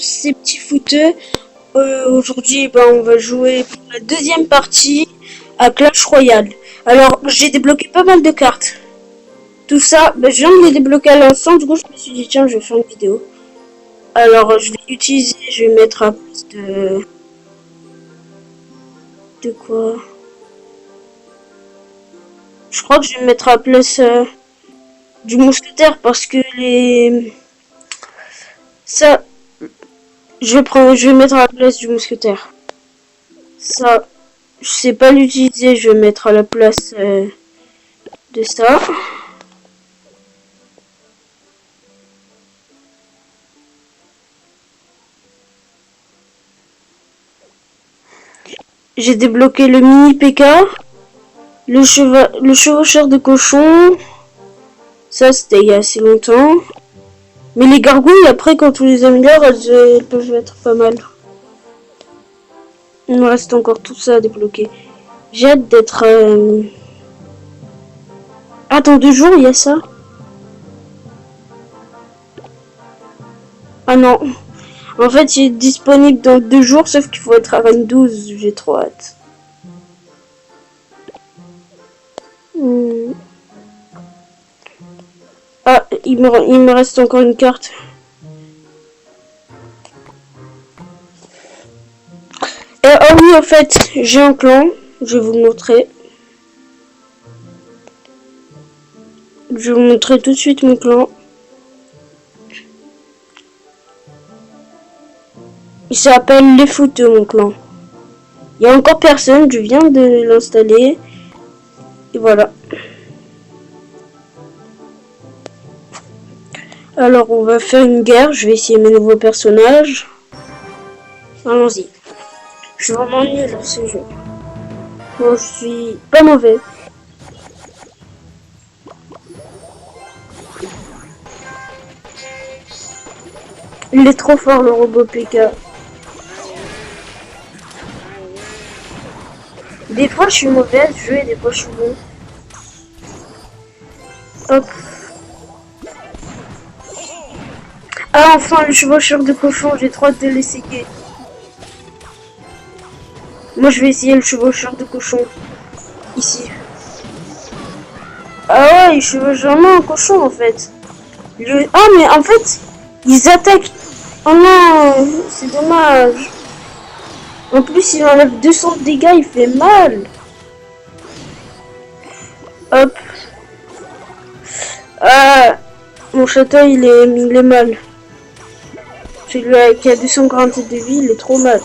ces petits footeux. Aujourd'hui, on va jouer pour la deuxième partie à Clash Royale. Alors, j'ai débloqué pas mal de cartes. Tout ça, je viens de les débloquer à l'instant. Du coup, je me suis dit, tiens, je vais faire une vidéo. Alors, je vais utiliser, je vais mettre à place de... De quoi? Je crois que je vais mettre à place du mousquetaire parce que les... Ça... je vais mettre à la place du mousquetaire. Ça, je sais pas l'utiliser, je vais mettre à la place de ça. J'ai débloqué le mini PK, le chevaucheur de cochon. Ça, c'était il y a assez longtemps. Mais les gargouilles, après, quand on les améliore, elles peuvent être pas mal. Il me reste encore tout ça à débloquer. J'ai hâte d'être... Ah, dans 2 jours, il y a ça? Ah non. En fait, il est disponible dans 2 jours, sauf qu'il faut être à 22. J'ai trop hâte. Ah, il me reste encore une carte. Ah oui, en fait, j'ai un clan. Je vais vous le montrer. Je vais vous montrer tout de suite mon clan. Il s'appelle Les Footeux, mon clan. Il y a encore personne, je viens de l'installer. Et voilà. Alors, on va faire une guerre. Je vais essayer mes nouveaux personnages. Allons-y. Je suis vraiment nul à ce jeu. Bon, je suis pas mauvais. Il est trop fort, le robot PK. Des fois, je suis mauvais à ce jeu et des fois, je suis bon. Hop. Ah, enfin, le chevaucheur de cochon. J'ai trop hâte de l'essayer. Moi, je vais essayer le chevaucheur de cochon. Ici. Ah ouais, il chevauche vraiment un cochon, en fait. Ah, mais en fait, ils attaquent. Oh non, c'est dommage. En plus, il enlève 200 de dégâts, il fait mal. Hop. Ah, mon château, il est mal. Celui qui a 240 de vie, il est trop mal.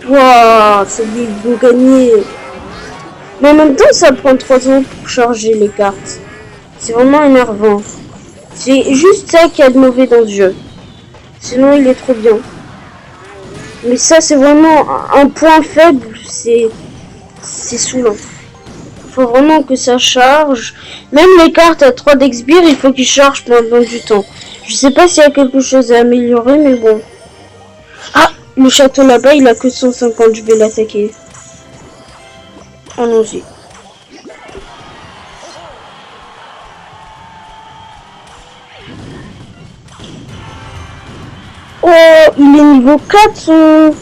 Waouh, c'est dit, vous gagnez. Mais en même temps, ça prend 3 ans pour charger les cartes. C'est vraiment énervant. C'est juste ça qui a de mauvais dans ce jeu. Sinon, il est trop bien. Mais ça, c'est vraiment un point faible. C'est saoulant. Il faut vraiment que ça charge. Même les cartes à 3 d'expire, il faut qu'ils chargent pendant du temps. Je sais pas s'il y a quelque chose à améliorer, mais bon. Ah, le château là-bas, il a que 150. Je vais l'attaquer. Allons-y. Oh, il est niveau 4 son...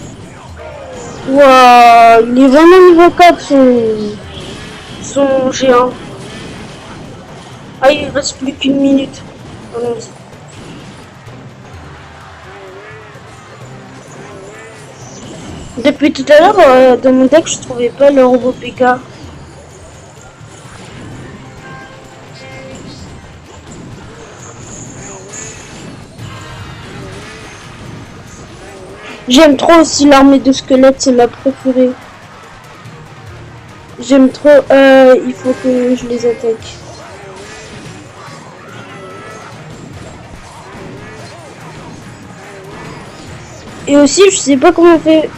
Waouh, il est vraiment niveau 4 son géant. Ah, il reste plus qu'une minute. Allons-y. Depuis tout à l'heure, dans mon deck, je trouvais pas le robot PK. J'aime trop aussi l'armée de squelettes, c'est ma préférée. J'aime trop, il faut que je les attaque. Et aussi, je sais pas comment on fait.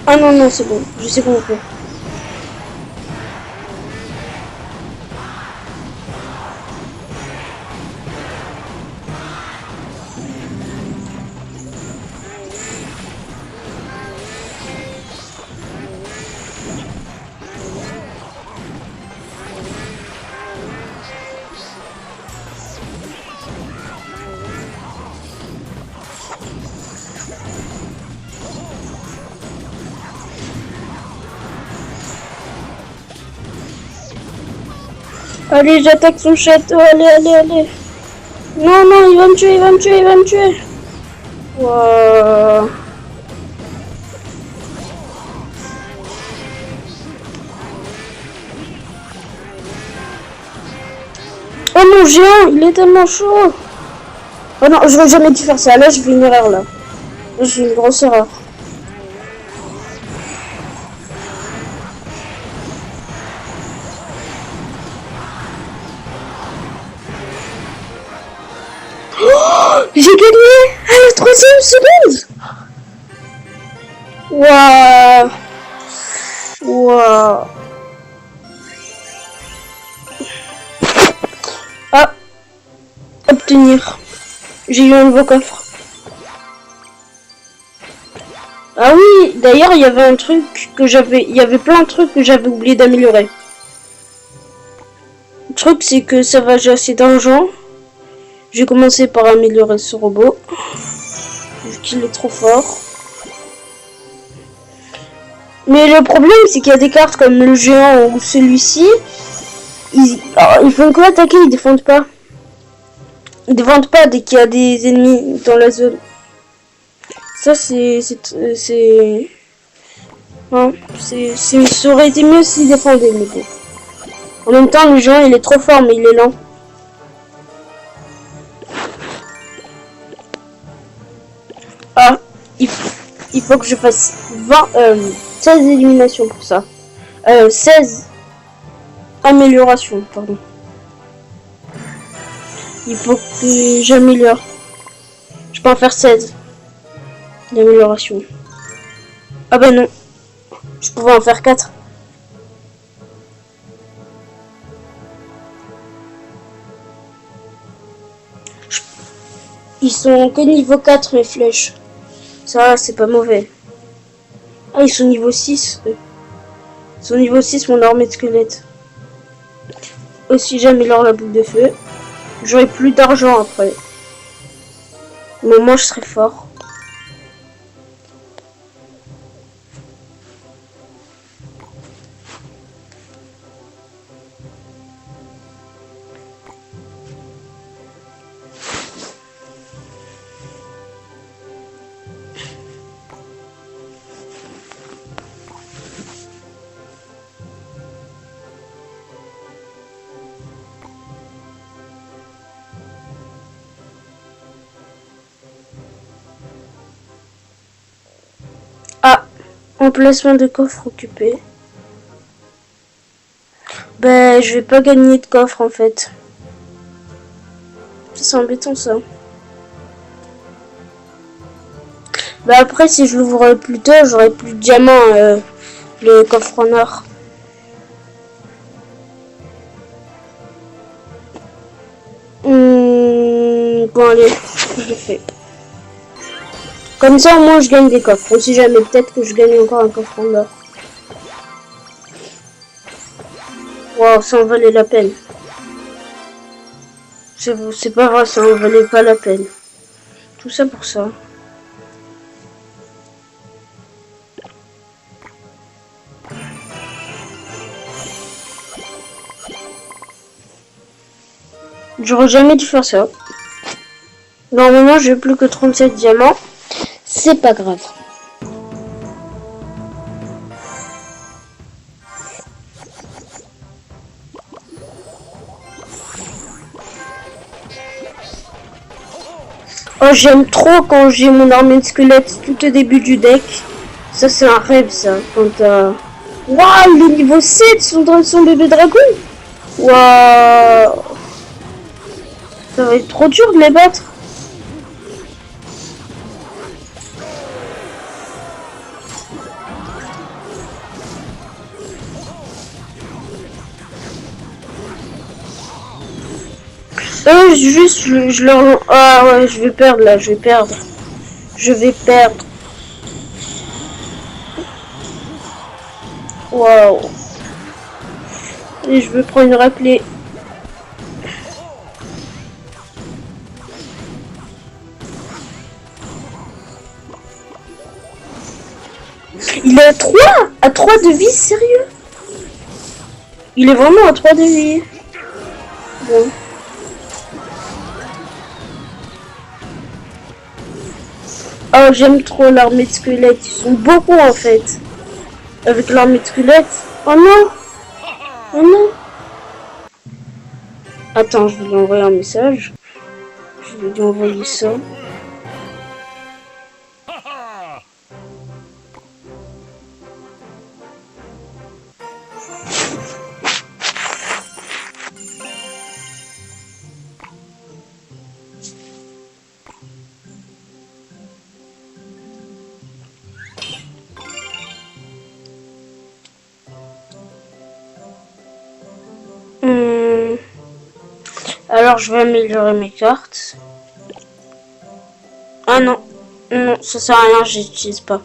Ah non, non, c'est bon, je sais comment on fait. Allez, j'attaque son château. Allez, allez, allez. Non, non, il va me tuer, il va me tuer, il va me tuer. Wow. Oh mon géant, il est tellement chaud. Oh non, j'aurais jamais dû faire ça. Là, je fais une erreur là. J'ai une grosse erreur. Oh, j'ai gagné à la 3e seconde. Waouh. Waouh. Ah. Obtenir. J'ai eu un nouveau coffre. Ah oui, d'ailleurs, il y avait un truc que j'avais... Il y avait plein de trucs que j'avais oublié d'améliorer. Le truc, c'est que ça va, j'ai assez d'argent. J'ai commencé par améliorer ce robot. Vu qu'il est trop fort. Mais le problème, c'est qu'il y a des cartes comme le géant ou celui-ci. Ils font que attaquer, ils défendent pas. Ils défendent pas dès qu'il y a des ennemis dans la zone. Ça, hein, ça aurait été mieux s'ils défendaient, mais bon. En même temps, le géant, il est trop fort, mais il est lent. Ah, il faut que je fasse 16 éliminations pour ça. 16 améliorations, pardon. Il faut que j'améliore. Je peux en faire 16 d'amélioration. Ah bah non. Je pouvais en faire 4. Ils sont que niveau 4 mes flèches. Ça c'est pas mauvais. Ah, ils sont niveau 6. Ils sont niveau 6 mon armée de squelette. Aussi j'améliore la boule de feu. J'aurai plus d'argent après. Mais moi je serai fort. Emplacement de coffre occupé. Ben, je vais pas gagner de coffre en fait. C'est embêtant ça. Ben après, si je l'ouvre plus tôt, j'aurai plus de diamants, le coffre en or. Bon allez, je le fais. Comme ça, au moins, je gagne des coffres. Ou si jamais, peut-être que je gagne encore un coffre en or. Wow, ça en valait la peine. C'est pas vrai, ça en valait pas la peine. Tout ça pour ça. J'aurais jamais dû faire ça. Normalement, j'ai plus que 37 diamants. C'est pas grave. Oh, j'aime trop quand j'ai mon armée de squelettes tout au début du deck. Ça, c'est un rêve, ça. Quand t'as... Waouh, il est niveau 7, son bébé dragon. Waouh. Ça va être trop dur de les battre. Juste, je leur... Ah ouais, je vais perdre là, je vais perdre. Je vais perdre. Waouh. Et je veux prendre une rappelée. Il est à 3 de vie, sérieux? Il est vraiment à 3 de vie. Bon. Oh, j'aime trop l'armée de squelettes. Ils sont beaucoup en fait. Avec l'armée de squelettes. Oh non! Oh non! Attends, je vais lui envoyer un message. Je vais lui envoyer ça. Alors je vais améliorer mes cartes. Ah non, non, ça sert à rien, j'utilise pas.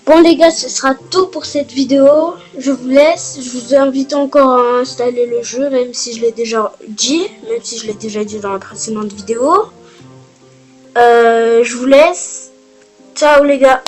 Bon les gars, ce sera tout pour cette vidéo. Je vous laisse. Je vous invite encore à installer le jeu, même si je l'ai déjà dit. Même si je l'ai déjà dit dans la précédente vidéo. Je vous laisse. Ciao les gars.